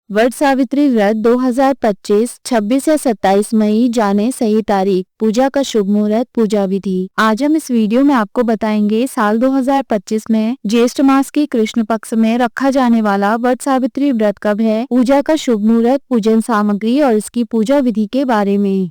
What Savitri व्रत 2025 26 या 27 मई जाने सही तारीख। पूजा का शुभ मुहूर्त, पूजा विधि। आज हम इस वीडियो में आपको बताएंगे साल 2025 में ज्येष्ठ मास की कृष्ण पक्ष में रखा जाने वाला वट सावित्री व्रत कब है, पूजा का शुभ मुहूर्त, पूजन सामग्री और इसकी पूजा विधि के बारे में।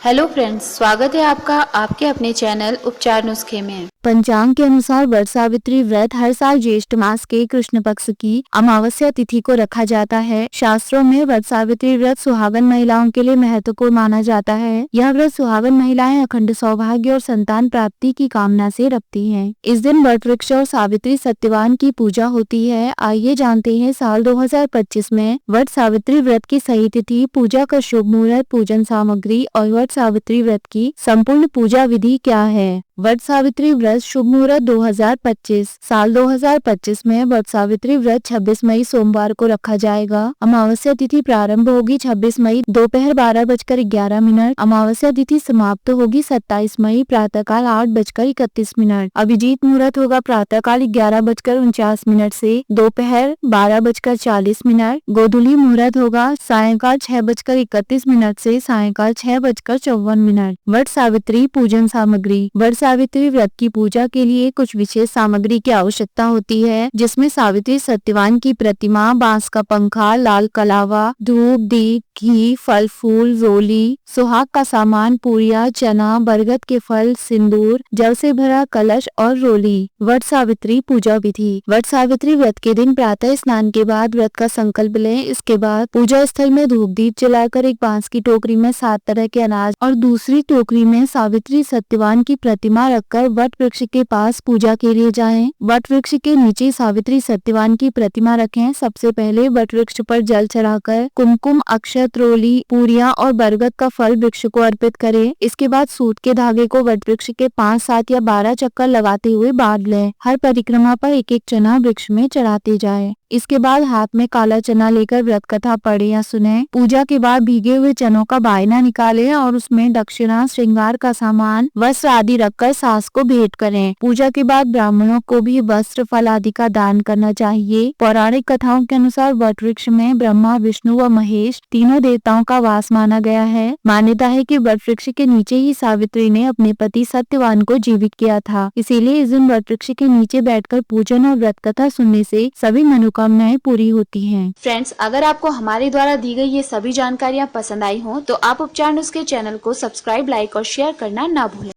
हेलो फ्रेंड्स, स्वागत है आपका आपके अपने चैनल उपचार नुस्खे में। पंचांग के अनुसार वट सावित्री व्रत हर साल ज्येष्ठ मास के कृष्ण पक्ष की अमावस्या तिथि को रखा जाता है। शास्त्रों में वट सावित्री व्रत सुहागन महिलाओं के लिए महत्वपूर्ण माना जाता है। यह व्रत सुहागन महिलाएं अखंड सौभाग्य और संतान प्राप्ति की कामना से रखती हैं। इस दिन वट वृक्ष और सावित्री सत्यवान की पूजा होती है। आइए जानते हैं साल 2025 में वट सावित्री व्रत की सही तिथि, पूजा का शुभ मुहूर्त, पूजन सामग्री और वट सावित्री व्रत की संपूर्ण पूजा विधि क्या है। वट सावित्री व्रत शुभ मुहूर्त 2025। साल 2025 में वट सावित्री व्रत 26 मई सोमवार को रखा जाएगा। अमावस्या तिथि प्रारंभ होगी 26 मई दोपहर 12:11। अमावस्या तिथि समाप्त होगी 27 मई प्रातःकाल 8:31। अभिजीत मुहूर्त होगा प्रातःकाल 11:49 से दोपहर 12:40। गोधूली मुहूर्त होगा सायंकाल 6:31 से सायंकाल 6:54। वट सावित्री पूजन सामग्री। वट सावित्री व्रत की पूजा के लिए कुछ विशेष सामग्री की आवश्यकता होती है, जिसमें सावित्री सत्यवान की प्रतिमा, बांस का पंखा, लाल कलावा, धूप, दीप, घी, फल फूल, रोली, सुहाग का सामान, पूरिया, चना, बरगद के फल, सिंदूर, जल से भरा कलश और रोली। वट सावित्री पूजा विधि। वट सावित्री व्रत के दिन प्रातः स्नान के बाद व्रत का संकल्प लें। इसके बाद पूजा स्थल में धूप दीप जलाकर एक बांस की टोकरी में 7 तरह के अनाज और दूसरी टोकरी में सावित्री सत्यवान की प्रतिमा रखकर वट वृक्ष के पास पूजा के लिए जाएं। वट वृक्ष के नीचे सावित्री सत्यवान की प्रतिमा रखें। सबसे पहले वट वृक्ष पर जल चढ़ाकर कुमकुम, अक्षत, रोली, पूरिया और बरगद का फल वृक्ष को अर्पित करें। इसके बाद सूत के धागे को वट वृक्ष के 5, 7 या 12 चक्कर लगाते हुए बांध लें। हर परिक्रमा पर एक एक चना वृक्ष में चढ़ाते जाएं। इसके बाद हाथ में काला चना लेकर व्रत कथा पढ़े या सुने। पूजा के बाद भीगे हुए चनों का बायना निकालें और उसमें दक्षिणा, श्रृंगार का सामान, वस्त्र आदि रखकर सास को भेंट करें। पूजा के बाद ब्राह्मणों को भी वस्त्र, फल आदि का दान करना चाहिए। पौराणिक कथाओं के अनुसार वट वृक्ष में ब्रह्मा, विष्णु व महेश तीनों देवताओं का वास माना गया है। मान्यता है कि वट वृक्ष के नीचे ही सावित्री ने अपने पति सत्यवान को जीवित किया था। इसीलिए इस दिन वट वृक्ष के नीचे बैठकर पूजन और व्रत कथा सुनने से सभी मनोकामनाएं पूरी होती हैं। फ्रेंड्स, अगर आपको हमारे द्वारा दी गई ये सभी जानकारियाँ पसंद आई हो तो आप उपचार नुस्खे चैनल को सब्सक्राइब, लाइक और शेयर करना ना भूलें।